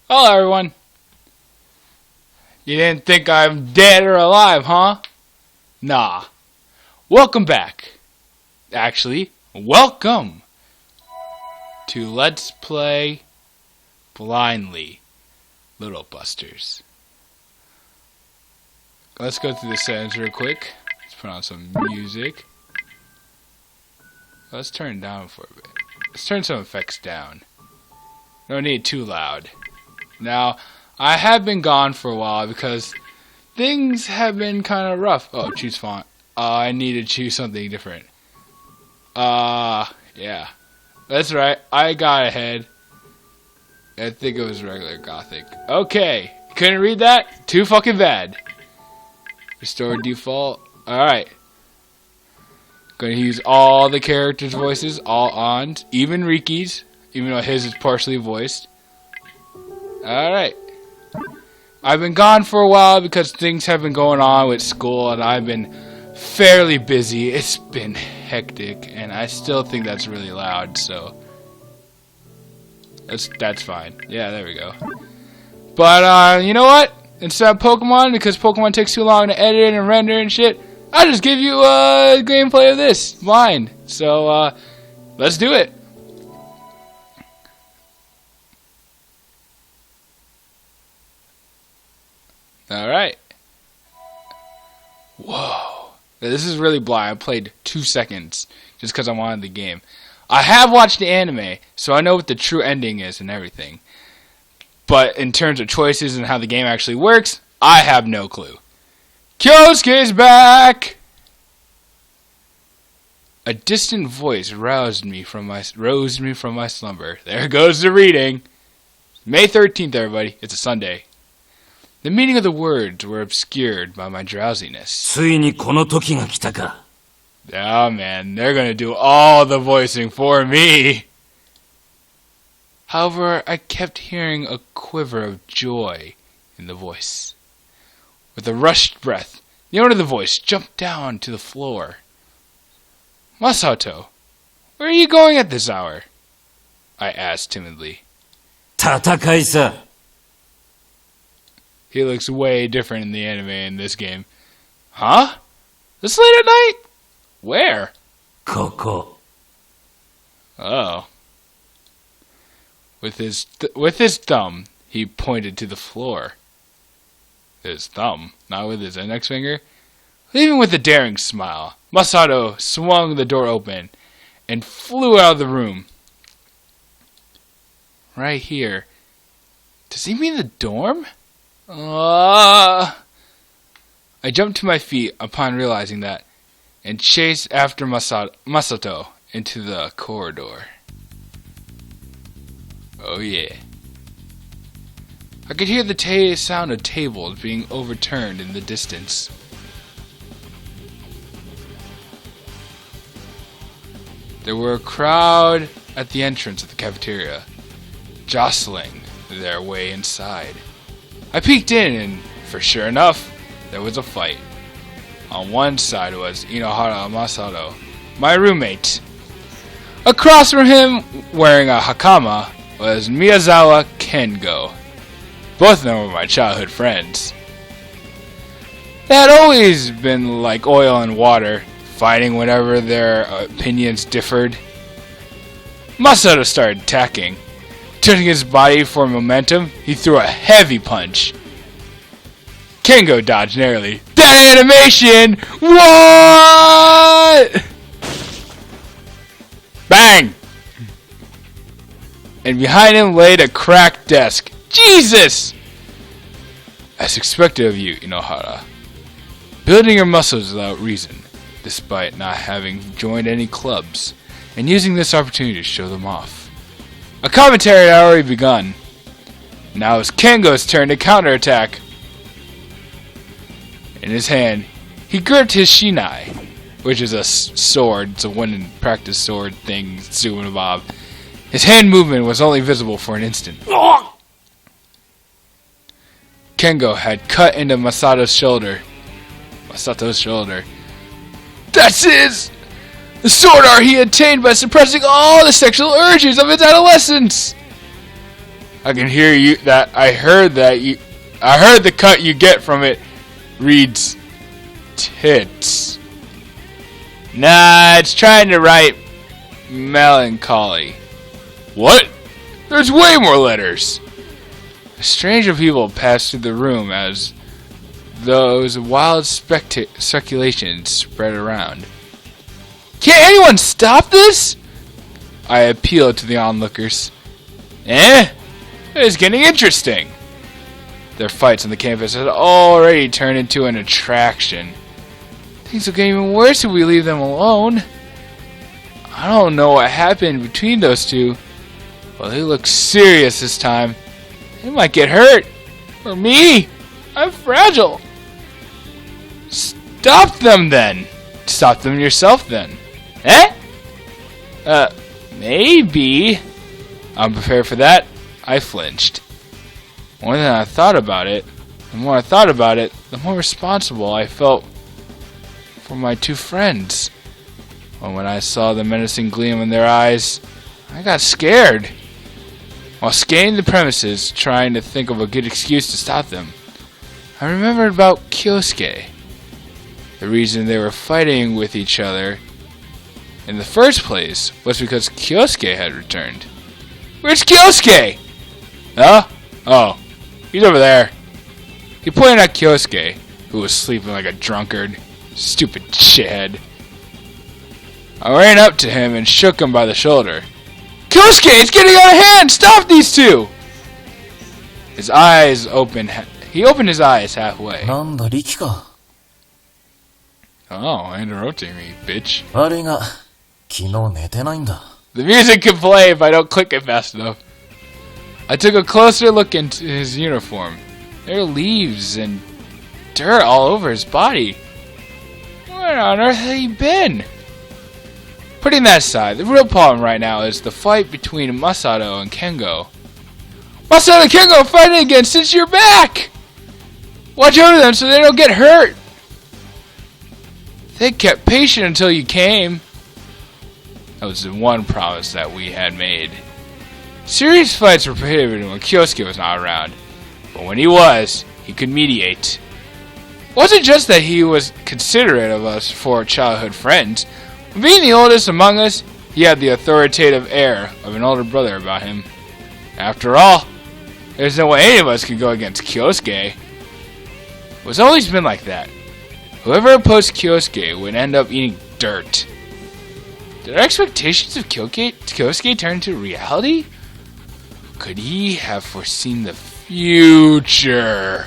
Hello, everyone. You didn't think I'm dead or alive, huh? Nah. Welcome back. Actually, welcome to Let's Play Blindly, Little Busters. Let's go through the settings real quick. Let's put on some music. Let's turn it down for a bit. Let's turn some effects down. Don't need it too loud. Now, I have been gone for a while because things have been kind of rough. Oh, choose font. I need to choose something different. Yeah. That's right. I got ahead. I think it was regular Gothic. Okay. Couldn't read that? Too fucking bad. Restore default. Alright. Gonna use all the characters' voices, all on, even Riki's, even though his is partially voiced. Alright. I've been gone for a while because things have been going on with school and I've been fairly busy. It's been hectic and I still think that's really loud, so that's fine. Yeah, there we go. But you know what? Instead of Pokemon, because Pokemon takes too long to edit and render and shit, I'll just give you a gameplay of this, mine. So let's do it. Alright. Whoa. This is really blind. I played 2 seconds just because I wanted the game. I have watched the anime, so I know what the true ending is and everything. But in terms of choices and how the game actually works, I have no clue. KYOUSUKE's back! A distant voice roused me from my slumber. There goes the reading. May 13th, everybody. It's a Sunday. The meaning of the words were obscured by my drowsiness. Oh man, they're gonna do all the voicing for me. However, I kept hearing a quiver of joy in the voice. With a rushed breath, the owner of the voice jumped down to the floor. Masato, where are you going at this hour? I asked timidly. He looks way different in the anime in this game. Huh? This late at night? Where? Oh. With his thumb, he pointed to the floor. His thumb, not with his index finger. Even with a daring smile, Masato swung the door open and flew out of the room. Right here. Does he mean the dorm? I jumped to my feet upon realizing that and chased after Masato into the corridor. Oh yeah. I could hear the sound of tables being overturned in the distance. There were a crowd at the entrance of the cafeteria, jostling their way inside. I peeked in and, for sure enough, there was a fight. On one side was Inohara Masato, my roommate. Across from him, wearing a hakama, was Miyazawa Kengo. Both of them were my childhood friends. They had always been like oil and water, fighting whenever their opinions differed. Masato started attacking. Turning his body for momentum, he threw a heavy punch. Kengo dodged narrowly. That animation! What? Bang! And behind him laid a cracked desk. Jesus! As expected of you, Inohara. Building your muscles without reason, despite not having joined any clubs, and using this opportunity to show them off. A commentary had already begun. Now it's Kengo's turn to counterattack. In his hand, he gripped his shinai, which is a sword. It's a wooden practice sword thing, Bob. His hand movement was only visible for an instant. Kengo had cut into Masato's shoulder. That's his! The sword art he attained by suppressing all the sexual urges of his adolescence! I can hear you. I heard the cut you get from it reads tits. Nah, it's trying to write melancholy. What? There's way more letters. A strange of people passed through the room as those wild speculations spread around. Can't anyone stop this? I appealed to the onlookers. It's getting interesting. Their fights on the campus had already turned into an attraction. Things will get even worse if we leave them alone. I don't know what happened between those two, but they look serious this time. They might get hurt. Or me. I'm fragile. Stop them then. Stop them yourself then. Maybe. Unprepared for that, I flinched. The more I thought about it, the more responsible I felt for my two friends. But when I saw the menacing gleam in their eyes, I got scared. While scanning the premises, trying to think of a good excuse to stop them, I remembered about KYOUSUKE. The reason they were fighting with each other in the first place was because KYOUSUKE had returned. Where's KYOUSUKE? Huh? Oh, he's over there. He pointed at KYOUSUKE, who was sleeping like a drunkard. Stupid shithead. I ran up to him and shook him by the shoulder. KYOUSUKE, it's getting out of hand! Stop these two! His eyes opened. He opened his eyes halfway. Oh, interrupting me, bitch. The music can play if I don't click it fast enough. I took a closer look into his uniform. There are leaves and dirt all over his body. Where on earth had he been? Putting that aside, the real problem right now is the fight between Masato and Kengo. Masato and Kengo are fighting again since you're back! Watch over them so they don't get hurt! They kept patient until you came. That was the one promise that we had made. Serious fights were prohibited when KYOUSUKE was not around, but when he was, he could mediate. It wasn't just that he was considerate of us four childhood friends. Being the oldest among us, he had the authoritative air of an older brother about him. After all, there's no way any of us could go against KYOUSUKE. It's always been like that. Whoever opposed KYOUSUKE would end up eating dirt. Did our expectations of KYOUSUKE turn into reality? Could he have foreseen the future?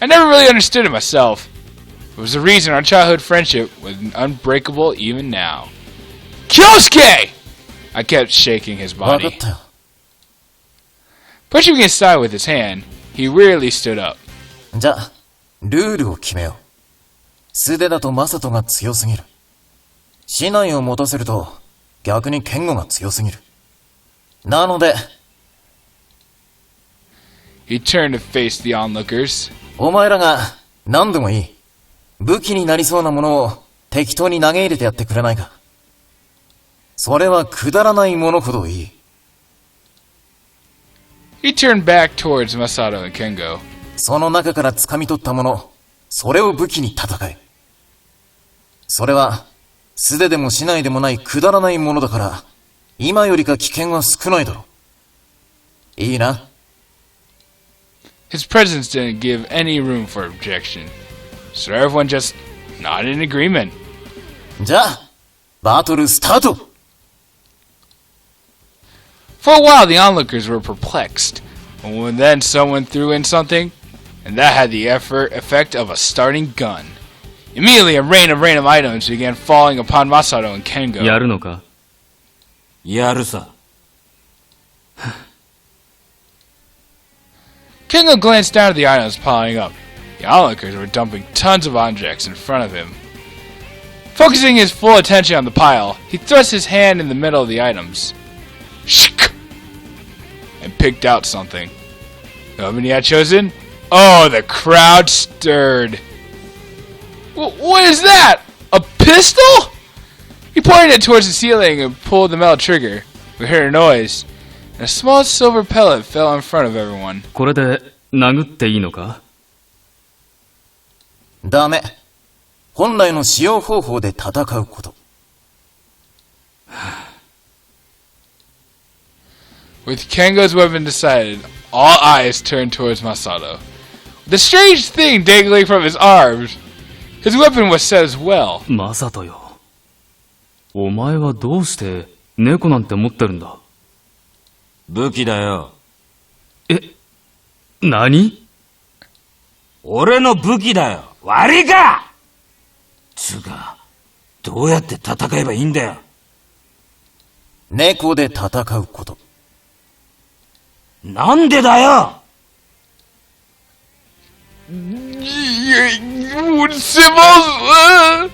I never really understood it myself. It was the reason our childhood friendship was unbreakable even now. KYOUSUKE! I kept shaking his body. Pushing me aside with his hand, he wearily stood up. じゃあ、ルールを決めよう。素手だとマサトが強すぎる。竹刀を持たせると逆にケンゴが強すぎる。なので、He turned to face the onlookers. お前らが何でもいい。武器になりそうなものを適当に投げ入れてやってくれないか。それはくだらないものほどいい。He turned back towards Masato and Kengo. その中から掴み取ったもの、それを武器に戦え。それは素手でも竹刀でもないくだらないものだから、今よりか危険は少ないだろう。いいな。His presence didn't give any room for objection, so everyone just nodded in agreement. じゃあ、バトルスタート! For a while, the onlookers were perplexed, and then someone threw in something, and that had the effect of a starting gun. Immediately, a rain of random items began falling upon Masato and Kengo. やるのか? やるさ. Kengo glanced down at the items piling up. The onlookers were dumping tons of objects in front of him. Focusing his full attention on the pile, he thrust his hand in the middle of the items. Shk! And picked out something. The weapon he had chosen? Oh, the crowd stirred. What is that? A pistol? He pointed it towards the ceiling and pulled the metal trigger. We heard a noise, and a small silver pellet fell in front of everyone. これで殴っていいのか？ダメ。本来の使用方法で戦うこと。With Kengo's weapon decided, all eyes turned towards Masato. The strange thing dangling from his arms, his weapon was set as well. マサトよ。お前はどうして猫なんて持ってるんだ？武器だよ。何？俺の武器だよ。悪いか！つうか、どうやって戦えばいいんだよ。猫で戦うこと。なんでだよ！ Symbols!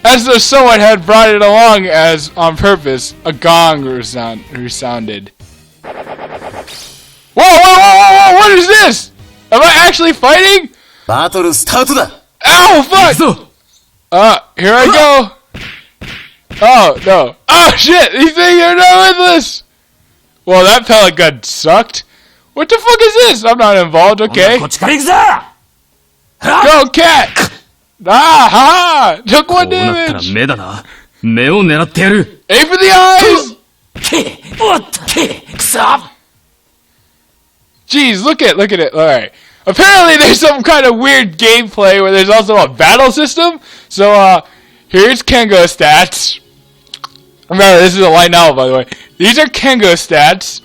As though someone had brought it along as on purpose, a gong resounded. Whoa! What is this? Am I actually fighting? バトルスタートだ！ Ow, fuck! Here I go! Oh, no. Oh, shit! These things are not with us! Well, that pellet gun sucked. What the fuck is this? I'm not involved, okay? こっちから行くぞ！ Go, cat! Ha! Took こ one うなったら damage! 目だな。目を狙ってやる。 Aim for the eyes! おっとくそ！ Jeez, look at it. Alright. Apparently there's some kind of weird gameplay where there's also a battle system. So, here's Kengo's stats. Remember, this is a light novel, by the way. These are Kengo's stats.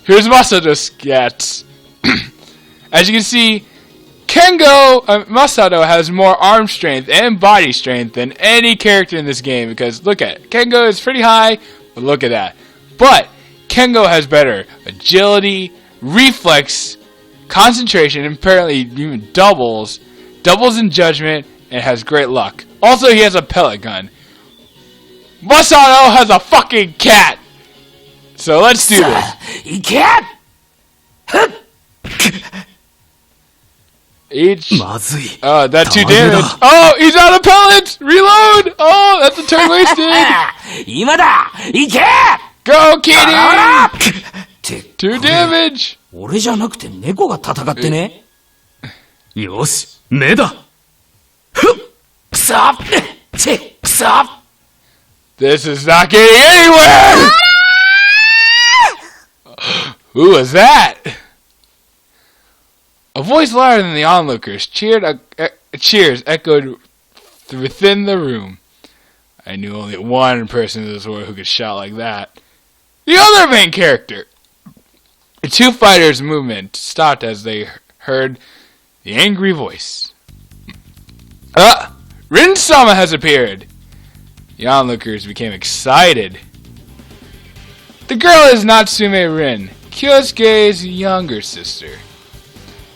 Here's Masato's stats. As you can see, Masato has more arm strength and body strength than any character in this game. Because, look at it. Kengo is pretty high, but look at that. But, Kengo has better agility, reflex, concentration, and apparently even doubles in judgment, and has great luck. Also, he has a pellet gun. Masato has a fucking cat! So let's do this. いけ！ Each. まずい。 Oh, that 2 ダメだ。 damage. Oh, he's out of pellets! Reload! Oh, that's a turn wasted! 今だ！いけ！ Go, kitty! 2 2 damage! 俺じゃなくて猫が戦ってね。よし、目だ。くそ！くそ！ This is not getting anywhere! Who was that? A voice louder than the onlookers cheers echoed within the room. I knew only one person in this world who could shout like that. The other main character! The two fighters' movement stopped as they heard the angry voice. Rin-sama has appeared! The onlookers became excited. The girl is Natsume Rin, KYOUSUKE's younger sister.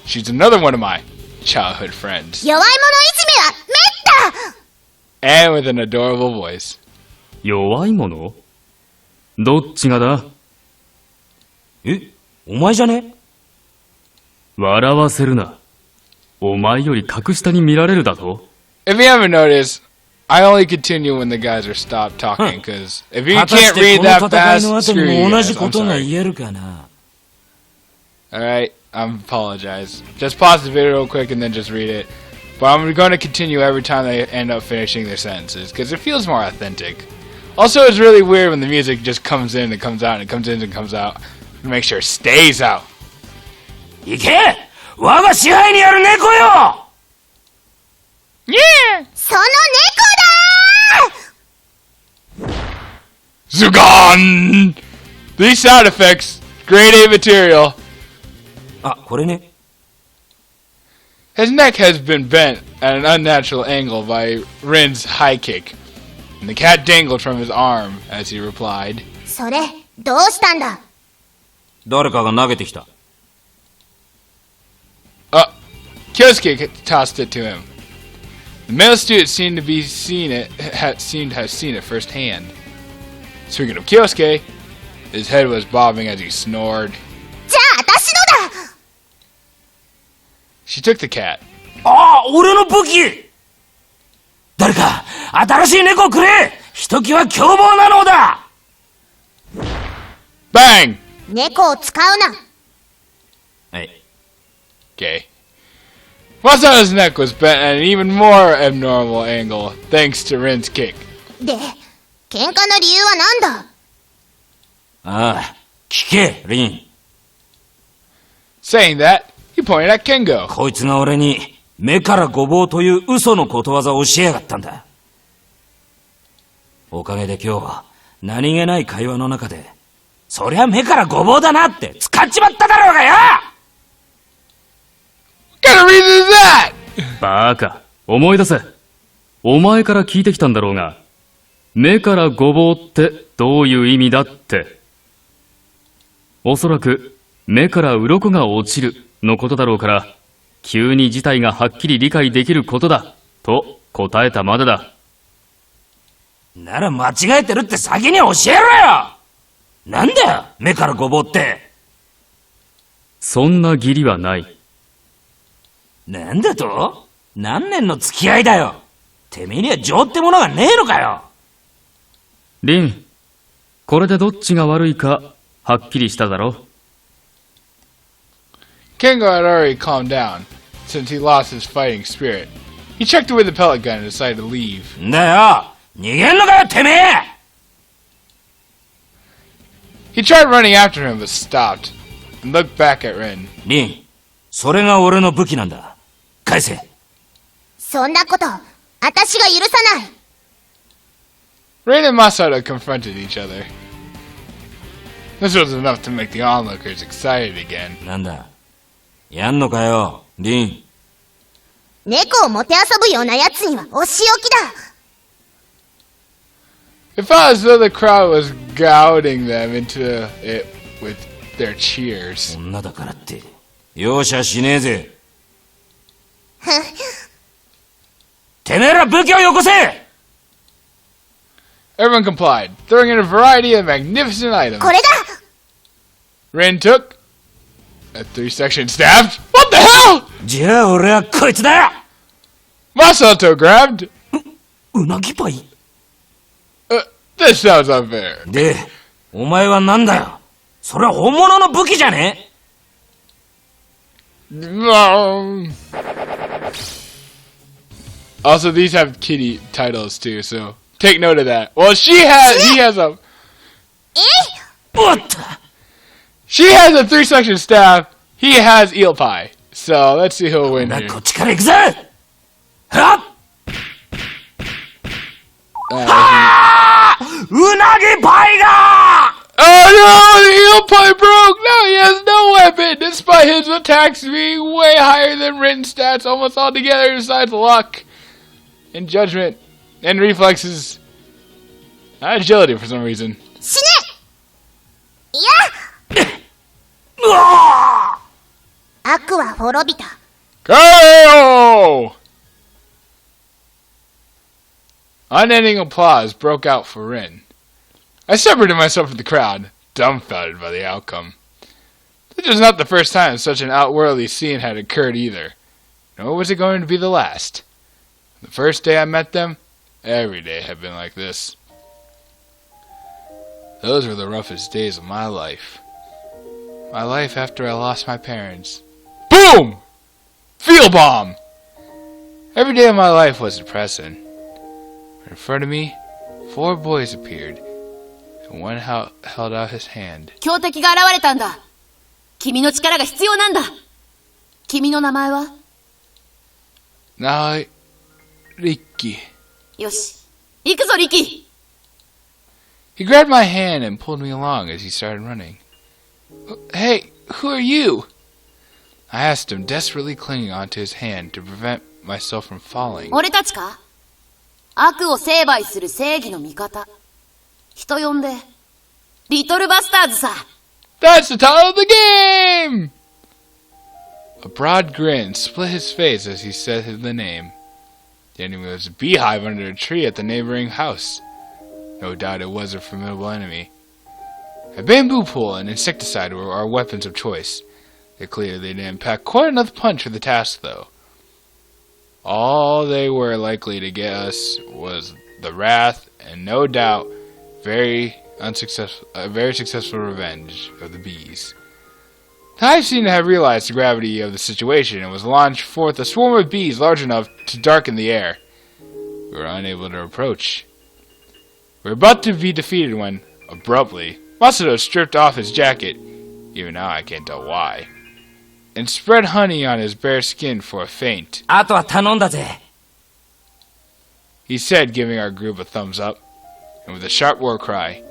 She's another one of my childhood friends. 弱い者いじめはめった And with an adorable voice. 弱いもの？どっちがだ？お前じゃね？笑わせるな。お前より格下に見られるだと？ If you haven't noticed, I only continue when the guys are stopped talking, because if you 果た can't して read この that 戦い fast, の後 screw に you も同 guys. じ I'm ことが sorry. 言えるかな？ Alright, I apologize. Just pause the video real quick and then just read it. But I'm going to continue every time they end up finishing their sentences, because it feels more authentic. Also, it's really weird when the music just comes in and comes out and comes in and comes out. Make sure it stays out. いけ！我が支配にある猫よ！ Yeah! その猫だ Zugon! These sound effects, grade A material. あ、これね。 His neck has been bent at an unnatural angle by Rin's high kick, and the cat dangled from his arm as he replied. それどうしたんだ誰かが投げてきた。KYOUSUKE tossed it to him. The male student seemed to have seen it firsthand. Speaking of KYOUSUKE, his head was bobbing as he snored. じゃあ私のだ She took the cat. ああ、俺の武器！誰か、新しい猫をくれ！ひときわ凶暴なのだ！ Bang! 猫を使うな。はい。Okay. Masao's neck was bent at an even more abnormal angle, thanks to Rin's kick. で、喧嘩の理由は何だ？ああ、聞け、リン。Saying that, he pointed at Kengo. こいつが俺に目からごぼうという嘘のことわざを教えやがったんだ。おかげで今日、何気ない会話の中で、そりゃ目からごぼうだなって使っちまっただろうがよ。 What kind of reason is that? バーカ、思い出せ。お前から聞いてきたんだろうが、目からごぼうってどういう意味だって。おそらく、目から鱗が落ちるのことだろうから、急に事態がはっきり理解できることだ、と答えたまでだ。なら間違えてるって先に教えろよ。なんだよ、目からごぼうって。そんな義理はない。なんだと？何年の付き合いだよ。てめえには情ってものがねえのかよ。リン、これでどっちが悪いかはっきりしただろ。Kengo had already calmed down, since he lost his fighting spirit. He checked away the pellet gun and decided to leave. んだよ、逃げんのかよ、てめえ。He tried running after him but stopped, and looked back at Rin. リン、それが俺の武器なんだ。返せ。そんなこと、私が許さない。Rin and Masato confronted each other. This was enough to make the onlookers excited again. なんだ、やんのかよ、リン。猫をもてあそぶようなやつにはお仕置きだ。It felt as though the crowd was goading them into it with their cheers. 女だからって、容赦しねえぜ。てめえら武器をよこせ！ Everyone complied, throwing in a variety of magnificent items. これだ！ Rin took a 3-section staff. What the hell? じゃあ俺はこいつだ！ Masato grabbed. うなぎパイ？ This sounds unfair. で、お前はなんだよ？それは本物の武器じゃね？ Also, these have kitty titles too, so take note of that. Well, he has a おっと！ she has a 3-section staff. He has eel pie. So let's see who'll win な here. こっちから行くぜ！はっ！ うなぎパイが！ Oh no, the eel pie broke! Now he has no weapon, despite his attacks being way higher than written stats almost altogether, besides luck and judgment and reflexes. Not agility for some reason. 死ね！いや！うわ悪は滅びた。KO! Unending applause broke out for Rin. I separated myself from the crowd, dumbfounded by the outcome. This was not the first time such an outworldly scene had occurred either, nor was it going to be the last. The first day I met them, every day had been like this. Those were the roughest days of my life. My life after I lost my parents. Boom! Field bomb! Every day of my life was depressing. In front of me, 4 boys appeared, and one held out his hand. 強敵が現れたんだ。君の力が必要なんだ。君の名前は？ Now, Riki. よし。行くぞ、リキ。 He grabbed my hand and pulled me along as he started running. Hey, who are you? I asked him, desperately clinging onto his hand to prevent myself from falling. 俺たちか？悪を成敗する正義の味方。人呼んで、リトルバスターズさ。That's the title of the game! A broad grin split his face as he said the name. The enemy was a beehive under a tree at the neighboring house. No doubt it was a formidable enemy. A bamboo pole and insecticide were our weapons of choice. They clearly didn't pack quite enough punch for the task, though. All they were likely to get us was the wrath and no doubt very a very successful revenge of the bees. The hive seemed to have realized the gravity of the situation and was launched forth a swarm of bees large enough to darken the air. We were unable to approach. We were about to be defeated when, abruptly, Masato stripped off his jacket, even now I can't tell why, and spread honey on his bare skin for a feint. あとは頼んだぜ。 He said, giving our group a thumbs up, and with a sharp war cry,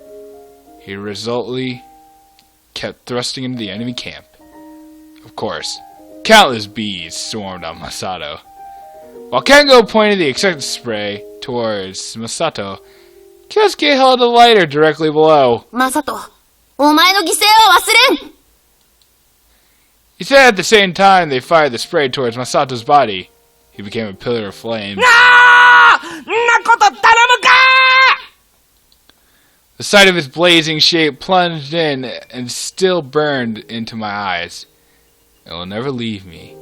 he resolutely kept thrusting into the enemy camp. Of course, countless bees swarmed on Masato. While Kengo pointed the ejector spray towards Masato, Kyosuke held a lighter directly below. マサト、お前の犠牲は忘れん。 He said at the same time they fired the spray towards Masato's body. He became a pillar of flame. なこと頼むか。 The sight of his blazing shape plunged in and still burned into my eyes. It will never leave me.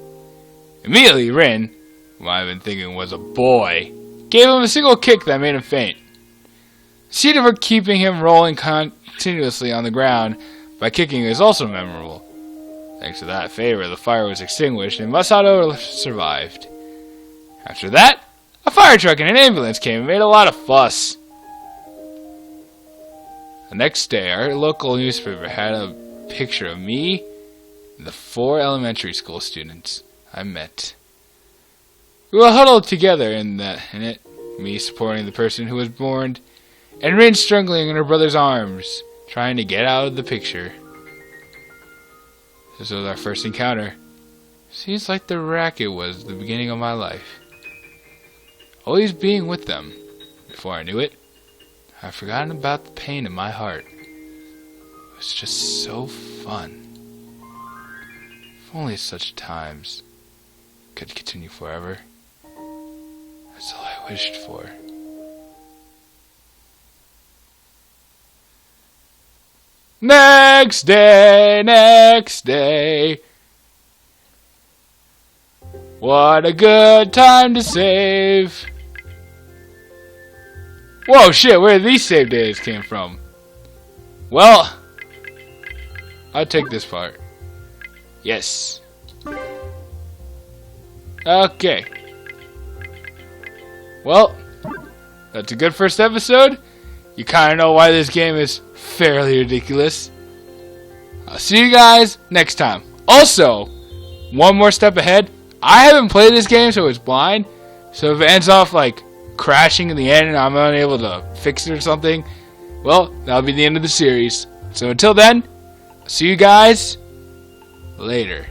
Immediately, Rin, who I've been thinking was a boy, gave him a single kick that made him faint. The scene of her keeping him rolling continuously on the ground by kicking is also memorable. Thanks to that favor, the fire was extinguished and Masato survived. After that, a fire truck and an ambulance came and made a lot of fuss. The next day, our local newspaper had a picture of me and the 4 elementary school students I met. We were huddled together in it, me supporting the person who was born, and Rin struggling in her brother's arms, trying to get out of the picture. This was our first encounter. Seems like the racket was the beginning of my life. Always being with them. Before I knew it, I'd forgotten about the pain in my heart. It was just so fun. If only such times could continue forever. That's all I wished for. Next day. What a good time to save. Whoa, shit, where did these save days came from? Well, I'll take this part. Yes. Okay. Well, that's a good first episode. You kind of know why this game is fairly ridiculous. I'll see you guys next time. Also, one more step ahead. I haven't played this game, so it's blind. So if it ends off like crashing in the end and I'm unable to fix it or something, well, that'll be the end of the series. So until then, I'll see you guys later.